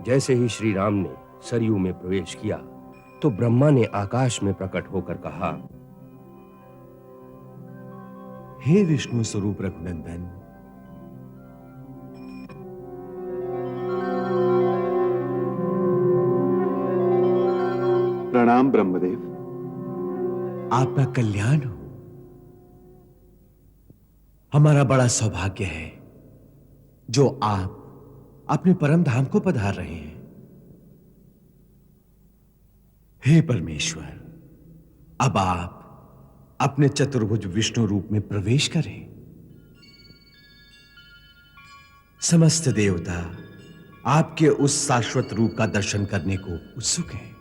जैसे ही श्री राम ने सरयू में प्रवेश किया तो ब्रह्मा ने आकाश में प्रकट होकर कहा, हे विष्णु स्वरूप रघुनंदन, प्रणाम ब्रह्मदेव। आपका कल्याण हो। हमारा बड़ा सौभाग्य है जो आप अपने परम धाम को पधार रहे हैं। हे परमेश्वर, अब आप अपने चतुर्भुज विष्णु रूप में प्रवेश करें। समस्त देवता आपके उस शाश्वत रूप का दर्शन करने को उत्सुक हैं।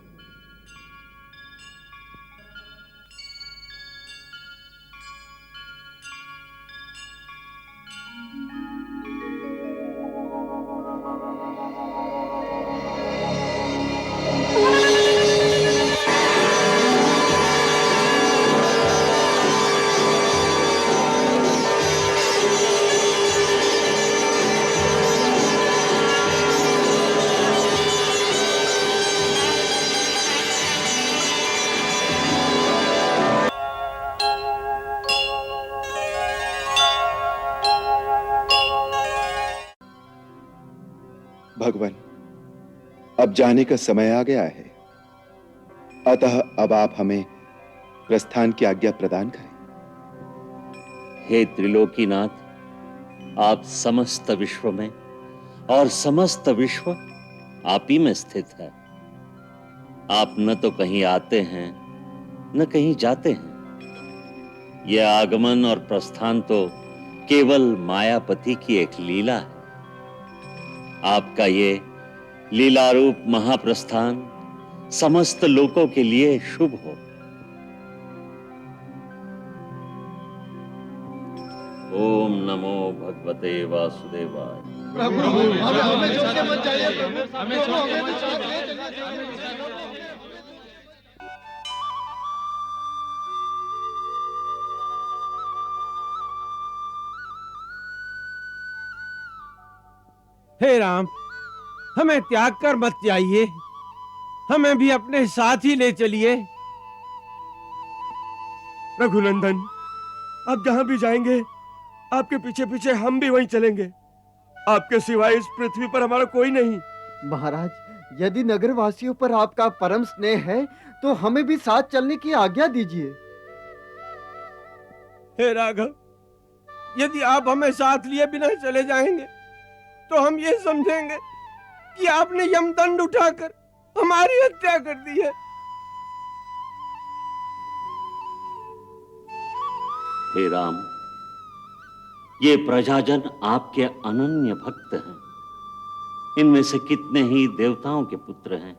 भगवान, अब जाने का समय आ गया है, अतः अब आप हमें प्रस्थान की आज्ञा प्रदान करें। हे त्रिलोकीनाथ, आप समस्त विश्व में और समस्त विश्व आप ही में स्थित है। आप न तो कहीं आते हैं न कहीं जाते हैं। यह आगमन और प्रस्थान तो केवल मायापति की एक लीला है। आपका ये लीलारूप महाप्रस्थान समस्त लोकों के लिए शुभ हो। ओम नमो भगवते वासुदेवाय। प्रभु हमें छोड़ के मत जाइए, प्रभु हमें छोड़ के मत जाइए। हे राम, हमें त्याग कर मत जाइए, हमें भी अपने साथ ही ले चलिए। रघुनंदन, आप जहां भी जाएंगे आपके पीछे पीछे हम भी वहीं चलेंगे। आपके सिवाय इस पृथ्वी पर हमारा कोई नहीं। महाराज, यदि नगरवासियों पर आपका परम स्नेह है तो हमें भी साथ चलने की आज्ञा दीजिए। हे राघव, यदि आप हमें साथ लिए बिना चले जाएंगे तो हम ये समझेंगे कि आपने यमदंड उठाकर हमारी हत्या कर दी है। हे राम, ये प्रजाजन आपके अनन्य भक्त हैं। इनमें से कितने ही देवताओं के पुत्र हैं,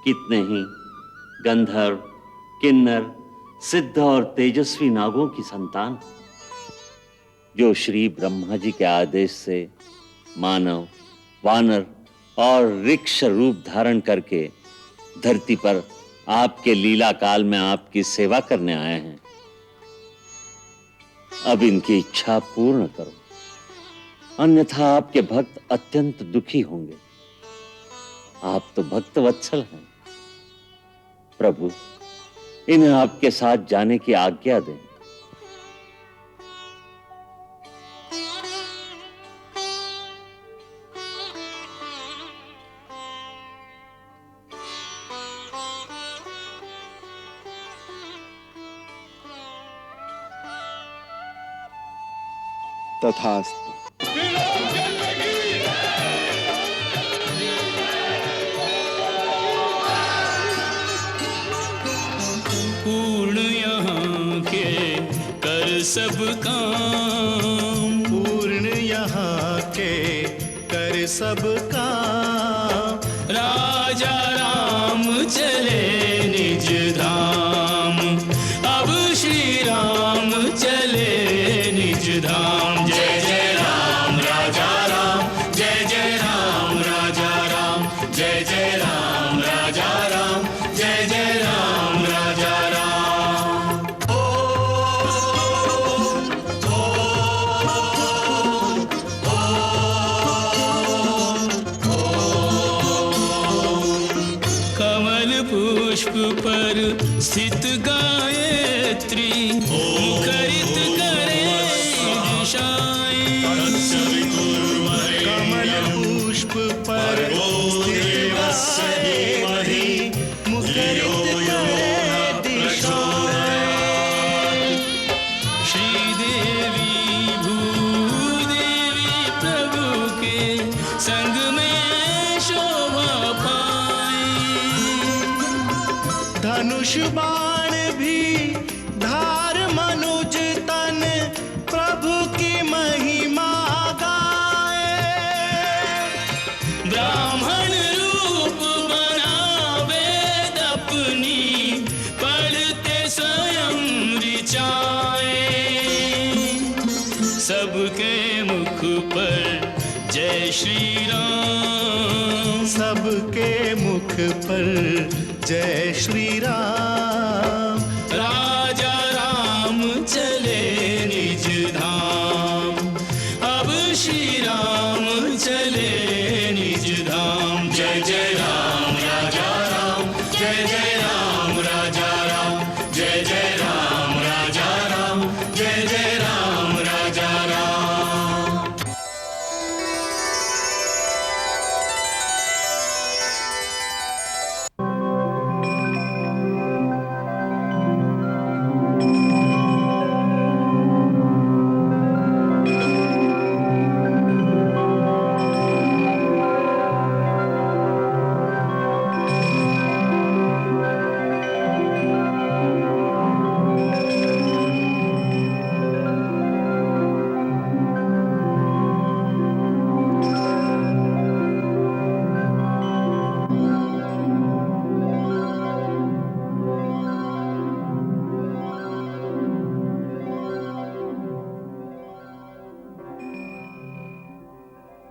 कितने ही गंधर्व, किन्नर, सिद्ध और तेजस्वी नागों की संतान, जो श्री ब्रह्मा जी के आदेश से मानव, वानर और ऋक्ष रूप धारण करके धरती पर आपके लीला काल में आपकी सेवा करने आए हैं। अब इनकी इच्छा पूर्ण करो, अन्यथा आपके भक्त अत्यंत दुखी होंगे। आप तो भक्त वत्सल हैं। प्रभु, इन्हें आपके साथ जाने की आज्ञा दें। तथास्तु। पूर्ण यहाँ के कर सब काम, पूर्ण यहाँ के कर सब काम। राजा राम चले निज धाम, अब श्री राम चले निज धाम। जय जय राम राजा राम, जय जय राम राजा राम, जय जय राम राजा राम, जय जय राम राजा राम। स्थित गायत्री मुखरित करे दिशाएं कमल पुष्प पर मुखरित करे दिशाएं श्रीदेवी भूदेवी प्रभु के संग में शोभा पाए धनुष बाण भी धार मनुज तन प्रभु की महिमा गाए ब्राह्मण रूप बनावे अपनी पढ़ते स्वयं ऋचाए सबके मुख पर जय श्री राम सबके मुख पर जय श्री राम राजा राम चले निज धाम अब श्री राम चले निज धाम जय जय राम राजा राम जय जय राम राजा राम जय जय राम राजा राम जय जय राम राजा राम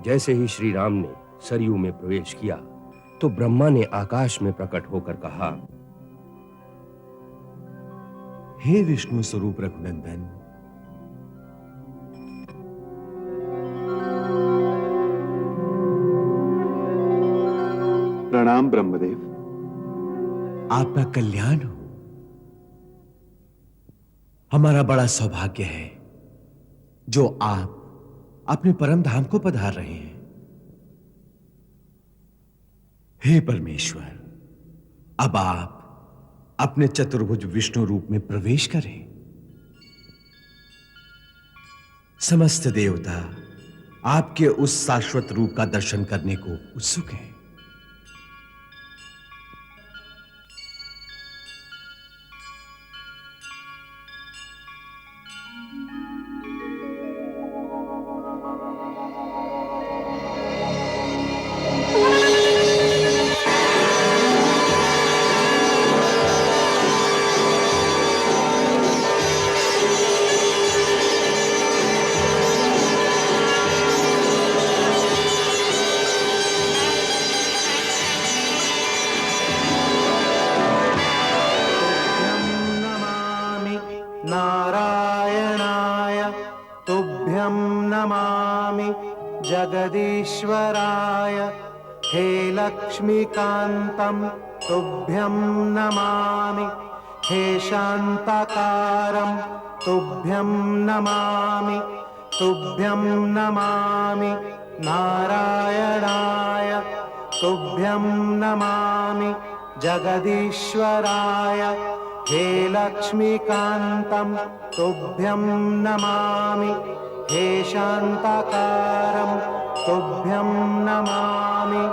जैसे ही श्री राम ने सरयू में प्रवेश किया तो ब्रह्मा ने आकाश में प्रकट होकर कहा, हे विष्णु स्वरूप रघुनंदन, प्रणाम ब्रह्मदेव। आपका कल्याण हो। हमारा बड़ा सौभाग्य है जो आप अपने परम धाम को पधार रहे हैं। हे परमेश्वर, अब आप अपने चतुर्भुज विष्णु रूप में प्रवेश करें। समस्त देवता आपके उस शाश्वत रूप का दर्शन करने को उत्सुक हैं। नारायणाय तुभ्यं नमामि जगदीश्वराय हे लक्ष्मीकान्तं तुभ्यं नमामि हे शान्ताकारं तुभ्यं नमामि नारायणाय तुभ्यं नमामि जगदीश्वराय हे लक्ष्मीकान्तं तुभ्यं नमामि हे शान्ताकारं तुभ्यं नमामि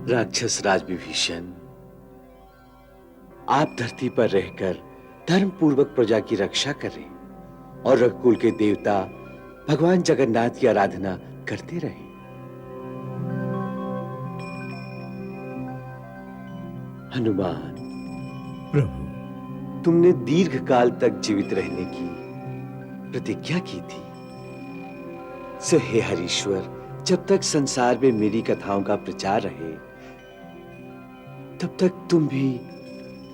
राक्षस राज विभीषण, आप धरती पर रहकर धर्म पूर्वक प्रजा की रक्षा करें और रघुकुल के देवता भगवान जगन्नाथ की आराधना करते रहें। हनुमान, प्रभु, तुमने दीर्घ काल तक जीवित रहने की प्रतिज्ञा की थी, सो हे हरीश्वर, जब तक संसार में मेरी कथाओं का प्रचार रहे तब तक तुम भी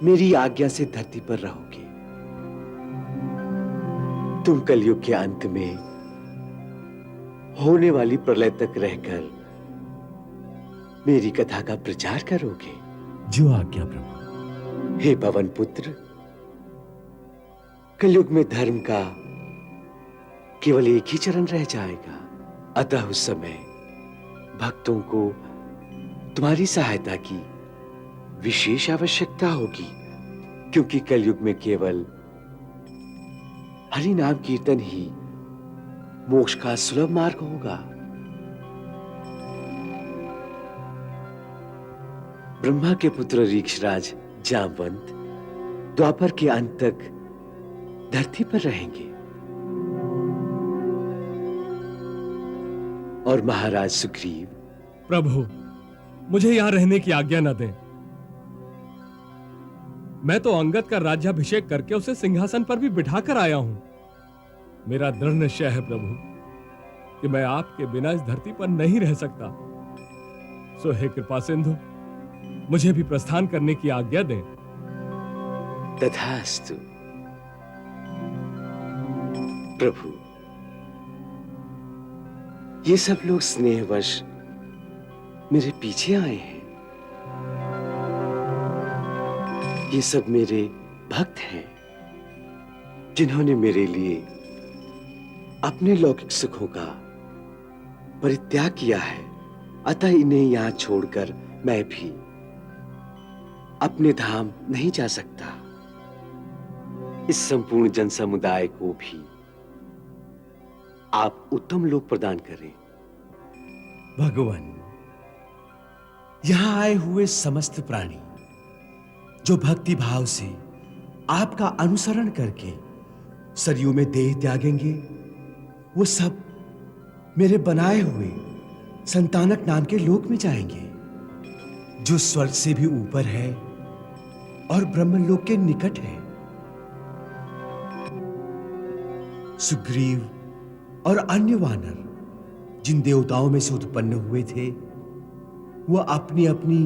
मेरी आज्ञा से धरती पर रहोगे। तुम कलयुग के अंत में होने वाली प्रलय तक रहकर मेरी कथा का प्रचार करोगे। जो आज्ञा प्रभु। हे पवन पुत्र, कलयुग में धर्म का केवल एक ही चरण रह जाएगा, अतः उस समय भक्तों को तुम्हारी सहायता की विशेष आवश्यकता होगी, क्योंकि कलयुग में केवल हरि नाम कीर्तन ही मोक्ष का सुलभ मार्ग होगा। ब्रह्मा के पुत्र रीक्षराज जामवंत द्वापर के अंत तक धरती पर रहेंगे और महाराज सुग्रीव। प्रभु, मुझे यहां रहने की आज्ञा न दें। मैं तो अंगद का राज्याभिषेक करके उसे सिंहासन पर भी बिठाकर आया हूं। मेरा दृढ़ निश्चय है प्रभु कि मैं आपके बिना इस धरती पर नहीं रह सकता। सो हे कृपा सिंधु, मुझे भी प्रस्थान करने की आज्ञा दें। तथास्तु। प्रभु, ये सब लोग स्नेहवश मेरे पीछे आए हैं। ये सब मेरे भक्त हैं जिन्होंने मेरे लिए अपने लौकिक सुखों का परित्याग किया है, अतः इन्हें यहां छोड़कर मैं भी अपने धाम नहीं जा सकता। इस संपूर्ण जन समुदाय को भी आप उत्तम लोक प्रदान करें। भगवान, यहां आए हुए समस्त प्राणी जो भक्ति भाव से आपका अनुसरण करके सरयू में देह त्यागेंगे, वो सब मेरे बनाए हुए संतानक नाम के लोक में जाएंगे, जो स्वर्ग से भी ऊपर है और ब्रह्मलोक के निकट है। सुग्रीव और अन्य वानर जिन देवताओं में से उत्पन्न हुए थे, वह अपनी अपनी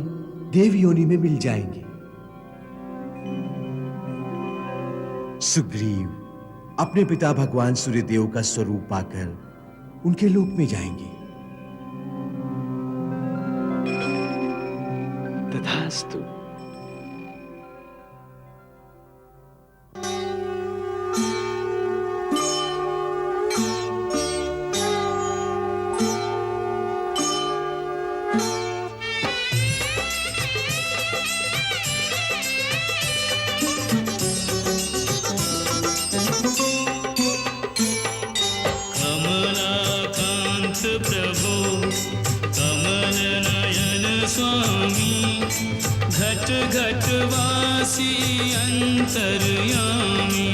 देव योनि में मिल जाएंगे। सुग्रीव अपने पिता भगवान सूर्यदेव का स्वरूप पाकर उनके लोक में जाएंगे। तथास्तु। घटवासी अंतर्यामी,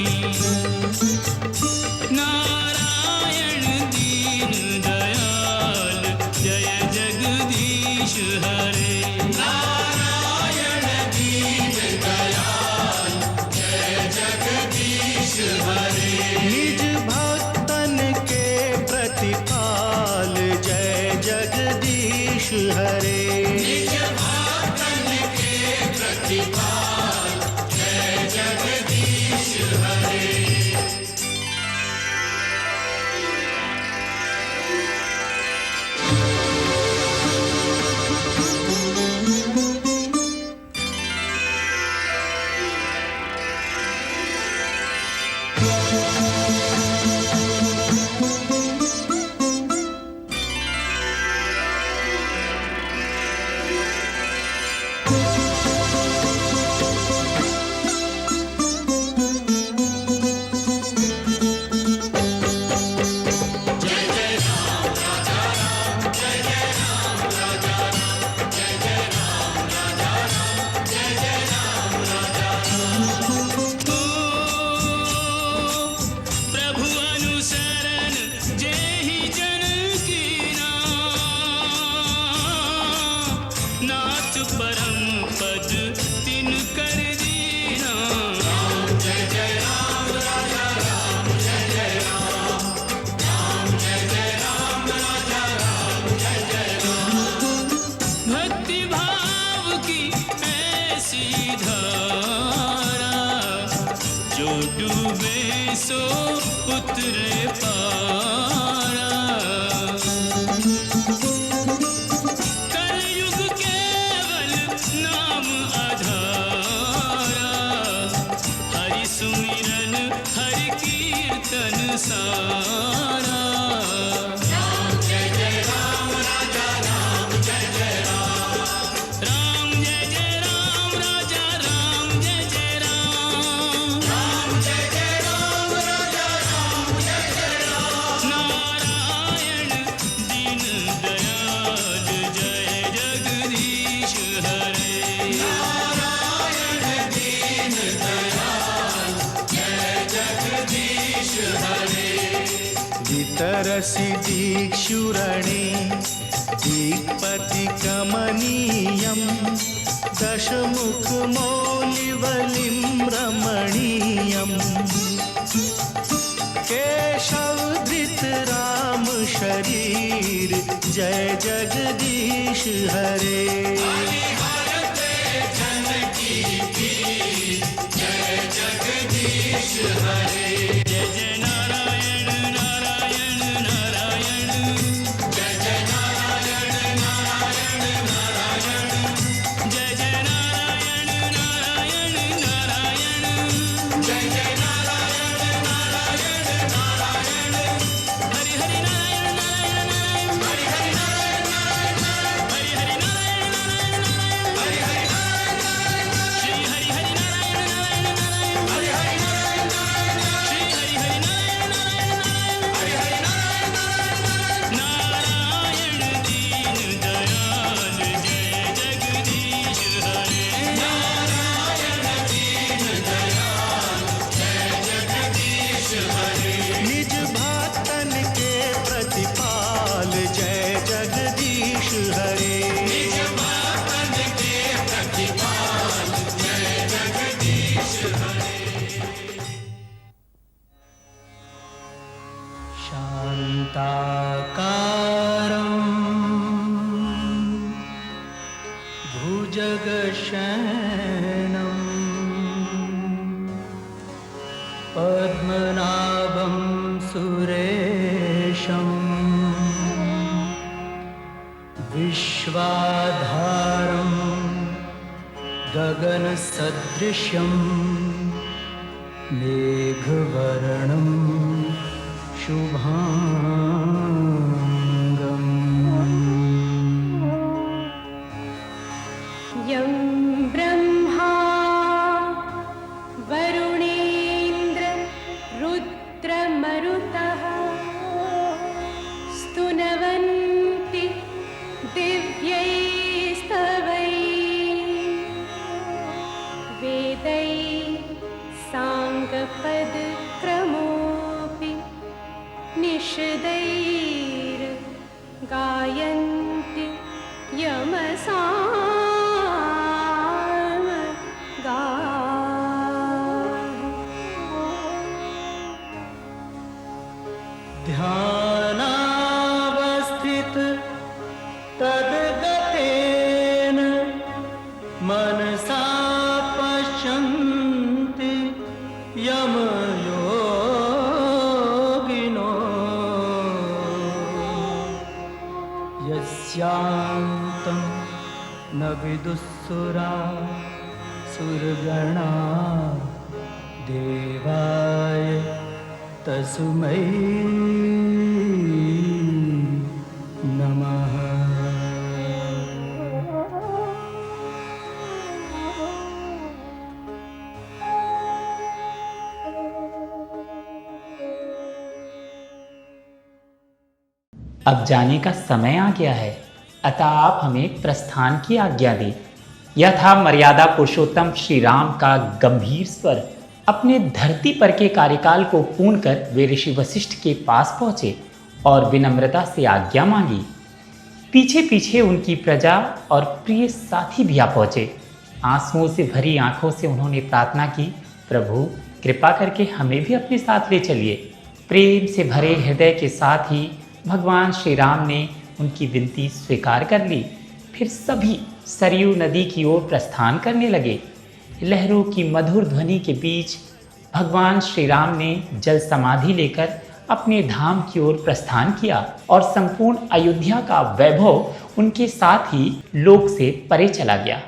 नारायण दीन दयाल जय जगदीश हरे। नारायण दीन दयाल जय जगदीश हरे। निज भक्तन के प्रतिपाल जय जगदीश हरे। जय जगदीश तरसि दीक्षुरणे दिक्पतिकमनीयं दशमुखमौलिवलिं रमणीयम् केशवधृत राम शरीर जय जगदीश हरे। निज भक्तन के प्रतिपाल जय जगदीश हरे। निज भक्तन के प्रतिपाल जय जगदीश हरे। शान्ताकारं भुजगशयनं पद्मनाभं सुरेशं विश्वाधारं गगनसदृशं मेघवर्णं शुभांगम्। यं ब्रह्मा वरुणेन्द्र रुद्रमरुतः स्तुनवन्ति दिव्यैस्तवैः वेदैः साङ्गपदक्रमोऽपि निषदैर्गायन्ति यमसामगाः। ध्यानावस्थित तद्गतेन मनसा पश्यन्ति यमयोगिनो यस्यान्तं न विदुःसुरा सुरगणा देवाय तस्मै नमः। अब जाने का समय आ गया है, अतः आप हमें प्रस्थान की आज्ञा दें। यह था मर्यादा पुरुषोत्तम श्री राम का गंभीर स्वर। अपने धरती पर के कार्यकाल को पूर्ण कर वे ऋषि वशिष्ठ के पास पहुँचे और विनम्रता से आज्ञा मांगी। पीछे पीछे उनकी प्रजा और प्रिय साथी भी आ पहुँचे। आंसुओं से भरी आंखों से उन्होंने प्रार्थना की, प्रभु कृपा करके हमें भी अपने साथ ले चलिए। प्रेम से भरे हृदय के साथ ही भगवान श्री राम ने उनकी विनती स्वीकार कर ली। फिर सभी सरयू नदी की ओर प्रस्थान करने लगे। लहरों की मधुर ध्वनि के बीच भगवान श्री राम ने जल समाधि लेकर अपने धाम की ओर प्रस्थान किया और संपूर्ण अयोध्या का वैभव उनके साथ ही लोक से परे चला गया।